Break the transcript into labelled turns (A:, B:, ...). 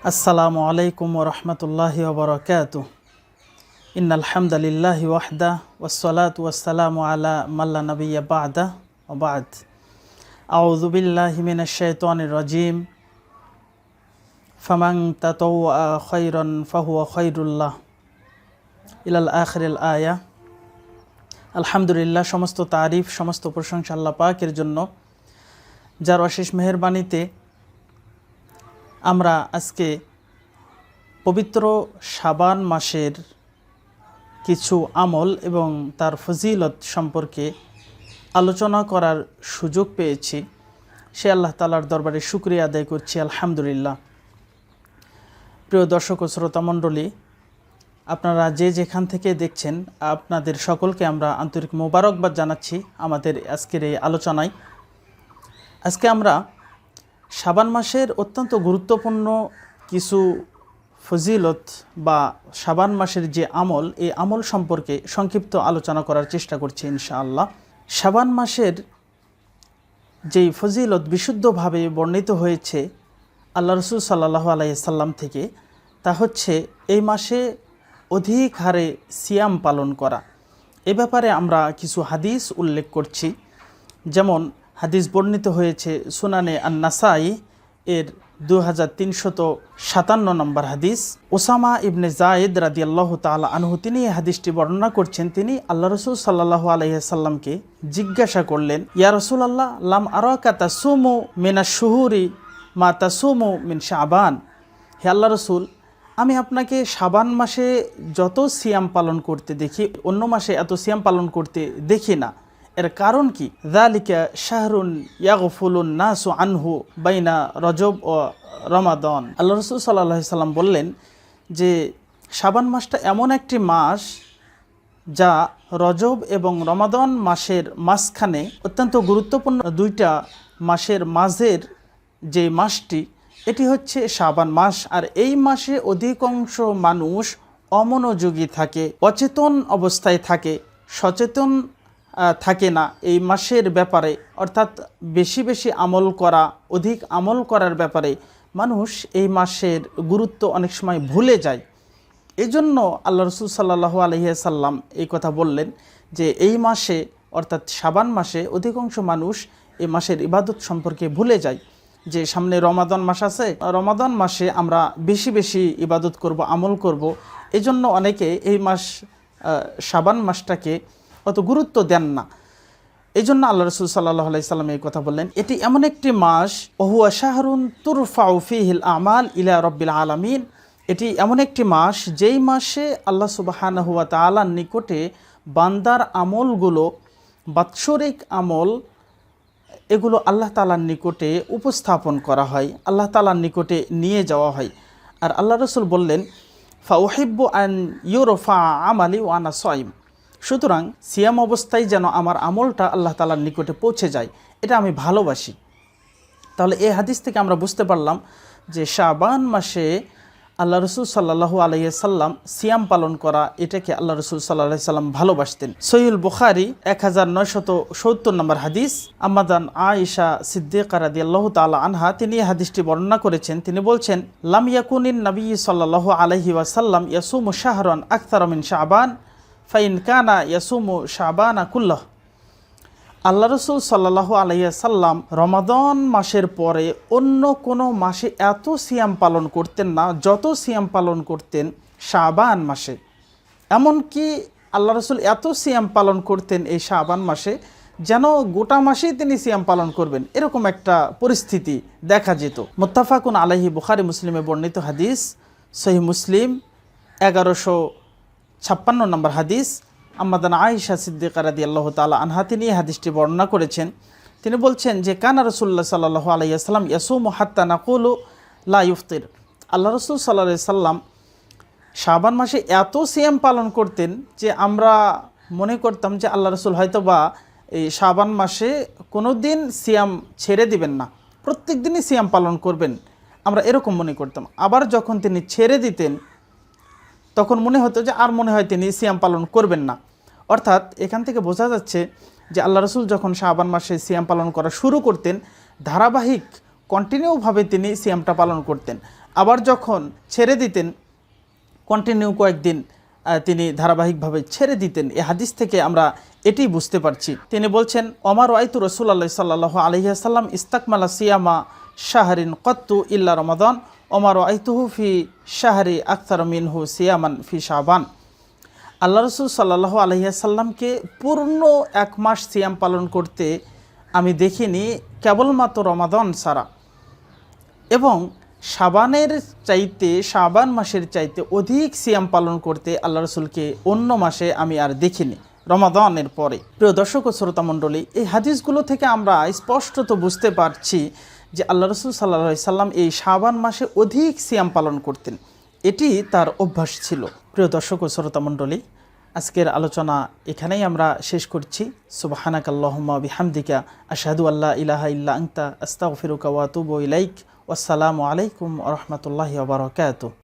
A: আসসালামু আলাইকুম ওয়া রাহমাতুল্লাহি ওয়া বারাকাতুহু। ইন্নাল হামদালিল্লাহি ওয়াহদা ওয়াসসালাতু ওয়াসসালামু আলা মান লা নাবিয়্যা বা'দা ওয়া বা'দ। আউযু বিল্লাহি মিনাশ শাইতানির রাজীম। ফামান তাতাওয়া খায়রান ফাহুয়া খায়রুল লাহ ইলাল আখিরিল আয়া। আলহামদুলিল্লাহ, সমস্ত তারিফ, সমস্ত প্রশংসা আল্লাহ পাকের জন্য, যার অশেষ মেহেরবানিতে আমরা আজকে পবিত্র শাবান মাসের কিছু আমল এবং তার ফজিলত সম্পর্কে আলোচনা করার সুযোগ পেয়েছি। সে আল্লাহ তাআলার দরবারে শুকরিয়া আদায় করছি, আলহামদুলিল্লাহ। প্রিয় দর্শক ও শ্রোতা মণ্ডলী, আপনারা যে যেখান থেকে দেখছেন, আপনাদের সকলকে আমরা আন্তরিক মোবারকবাদ জানাচ্ছি আমাদের আজকের এই আলোচনায়। আজকে আমরা শাবান মাসের অত্যন্ত গুরুত্বপূর্ণ কিছু ফজিলত বা শাবান মাসের যে আমল, এই আমল সম্পর্কে সংক্ষিপ্ত আলোচনা করার চেষ্টা করছি ইনশাআল্লাহ। শাবান মাসের যেই ফজিলত বিশুদ্ধভাবে বর্ণিত হয়েছে আল্লাহ রাসূল সাল্লাল্লাহু আলাইহি সাল্লাম থেকে, তা হচ্ছে এই মাসে অধিক হারে সিয়াম পালন করা। এ ব্যাপারে আমরা কিছু হাদিস উল্লেখ করছি। যেমন হাদিস বর্ণিত হয়েছে সুনানে আন-নাসাই এর 2357 নম্বর হাদিস। ওসামা ইবনে জায়েদ রাদিয়াল্লাহু তাআলা আনহু তিনি এই হাদিসটি বর্ণনা করছেন। তিনি আল্লাহ রাসূল সাল্লাল্লাহু আলাইহি সাল্লামকে জিজ্ঞাসা করলেন, ইয়া রাসূলুল্লাহ, লাম আরাকা তাসুমু মিনাশ শুহুরি মা তাসুমু মিন শাবান। হে আল্লাহ রাসূল, আমি আপনাকে শাবান মাসে যত সিয়াম পালন করতে দেখি, অন্য মাসে এত সিয়াম পালন করতে দেখি না। এর কারণ কি? যালিকা শাহরুন ইয়াগফুলুন নাসু আনহু বাইনা রজব ও রমাদান। আল্লাহ রাসূল সাল্লাল্লাহু আলাইহি সাল্লাম বললেন যে শাবান মাসটা এমন একটি মাস যা রজব এবং রমাদান মাসের মাঝখানে অত্যন্ত গুরুত্বপূর্ণ দুইটা মাসের মাঝের যে মাসটি, এটি হচ্ছে শাবান মাস। আর এই মাসে অধিকাংশ মানুষ অমনোযোগী থাকে, অচেতন অবস্থায় থাকে, সচেতন থাকে না এই মাসের ব্যাপারে, অর্থাৎ বেশি বেশি আমল করা, অধিক আমল করার ব্যাপারে মানুষ এই মাসের গুরুত্ব অনেক সময় ভুলে যায়। এজন্য আল্লাহ রাসূল সাল্লাল্লাহু আলাইহি সাল্লাম এই কথা বললেন যে এই মাসে, অর্থাৎ শাবান মাসে অধিকাংশ মানুষ এই মাসের ইবাদত সম্পর্কে ভুলে যায়। যে সামনে রমাদান মাস আছে, রমাদান মাসে আমরা বেশি বেশি ইবাদত করব, আমল করব। এজন্য অনেকে এই মাস শাবান মাসটাকে অত গুরুত্ব দেন না। এই জন্য আল্লাহ রাসূল সাল্লাল্লাহু আলাইহি সাল্লাম এই কথা বললেন, এটি এমন একটি মাস, ওহুয়া শাহরুন তুরফাউ ফীহিল আমাল ইলা রাব্বিল আলামিন। এটি এমন একটি মাস যেই মাসে আল্লাহ সুবহানাহু ওয়া তাআলার নিকটে বান্দার আমলগুলো, বাৎসরিক আমল, এগুলো আল্লাহ তাআলার নিকটে উপস্থাপন করা হয়, আল্লাহ তাআলার নিকটে নিয়ে যাওয়া হয়। আর আল্লাহ রাসূল বললেন, ফাউহিব্বু আন ইউরফা আমালি ওয়া আনা সাইম। সুতরাং সিয়াম অবস্থায় যেন আমার আমলটা আল্লাহ তাআলার নিকটে পৌঁছে যায়, এটা আমি ভালোবাসি। তাহলে এই হাদিস থেকে আমরা বুঝতে পারলাম যে শাবান মাসে আল্লাহ রাসূল সাল্লাল্লাহু আলাইহি সাল্লাম সিয়াম পালন করা, এটাকে আল্লাহ রাসূল সাল্লাল্লাহু আলাইহি সাল্লাম ভালোবাসতেন। সহিহুল বুখারী 1970 নম্বর হাদিস। আম্মাদান আয়েশা সিদ্দিকা রাদিয়াল্লাহু তাআলা আনহা তিনি এই হাদিসটি বর্ণনা করেছেন। তিনি বলছেন, লাম ইয়াকুনিন নবী সাল্লাল্লাহু আলাইহি ওয়াসাল্লাম ইয়াসুমু শাহরান আকতার মিন শাবান ফাইন কানা ইয়াসুমু শাবানা কুল্লাহ। আল্লাহ রাসূল সাল্লাল্লাহু আলাইহি সাল্লাম রমাদান মাসের পরে অন্য কোনো মাসে এত সিয়াম পালন করতেন না যত সিয়াম পালন করতেন শাবান মাসে। এমনকি আল্লাহ রাসূল এত সিয়াম পালন করতেন এই শাবান মাসে, যেন গোটা মাসেই তিনি সিয়াম পালন করবেন, এরকম একটা পরিস্থিতি দেখা যেত। মুত্তাফাকুন আলাইহি, বুখারী মুসলিমে বর্ণিত হাদিস, সহিহ মুসলিম 1156 নম্বর হাদিস। আম্মাদান আয়েশা সিদ্দিকা রাদিয়াল্লাহু তাআলা আনহা তিনি এই হাদিসটি বর্ণনা করেছেন। তিনি বলছেন যে কানা রাসূলুল্লাহ সাল্লাল্লাহু আলাইহি ওয়াসাল্লাম ইয়াসুমু হাত্তা নাকুলু লা ইফতির। আল্লাহ রাসূল সাল্লাল্লাহু আলাইহি সাল্লাম শাবান মাসে এত সিয়াম পালন করতেন যে আমরা মনে করতাম যে আল্লাহ রাসূল হয়তোবা এই শাবান মাসে কোনো দিন সিয়াম ছেড়ে দিবেন না, প্রত্যেক দিনই সিয়াম পালন করবেন, আমরা এরকম মনে করতাম। আবার যখন তিনি ছেড়ে দিতেন তখন মনে হতো যে আর মনে হয় তিনি সিয়াম পালন করবেন না। অর্থাৎ এখান থেকে বোঝা যাচ্ছে যে আল্লাহ রাসূল যখন শাবান মাসে সিয়াম পালন করা শুরু করতেন, ধারাবাহিক কন্টিনিউভাবে তিনি সিয়ামটা পালন করতেন। আবার যখন ছেড়ে দিতেন কন্টিনিউ কয়েকদিন তিনি ধারাবাহিকভাবে ছেড়ে দিতেন। এই হাদিস থেকে আমরা এটি বুঝতে পারছি। তিনি বলছেন ওমর ওয়াইতু রাসূলুল্লাহ সাল্লাল্লাহু আলাইহি ওয়াসাল্লাম ইস্তাকমালা সিয়ামা শাহরিন কত্তু ইল্লা রমাদান ওমর ওয়াইতুহু ফি শাহরি আকতার মিনহু সিয়ামান ফি শাবান। আল্লাহ রসুল সাল্লাল্লাহু আলাইহি ওয়াসাল্লামকে পূর্ণ এক মাস সিয়াম পালন করতে আমি দেখিনি কেবলমাত্র রমাদান ছাড়া, এবং শাবান মাসের চাইতে অধিক সিয়াম পালন করতে আল্লাহ রসুলকে অন্য মাসে আমি আর দেখিনি রমাদানের পরে। প্রিয় দর্শক ও শ্রোতা মণ্ডলী, এই হাদিসগুলো থেকে আমরা স্পষ্টত বুঝতে পারছি যে আল্লাহ রসুল সাল্লাল্লাহু আলাইহি সাল্লাম এই শাবান মাসে অধিক সিয়াম পালন করতেন, এটি তার অভ্যাস ছিল। প্রিয় দর্শক ও শ্রোতা মণ্ডলী, আজকের আলোচনা এখানেই আমরা শেষ করছি। সুবহানাকাল্লাহুম্মা বিহামদিকা আশহাদু আল্লা ইলাহা ইল্লা আনতা আস্তাগফিরুকা ওয়া আতুবু ইলাইক। ওয়াসসালামু আলাইকুম ওয়া রাহমাতুল্লাহি ওয়া বারাকাতুহু।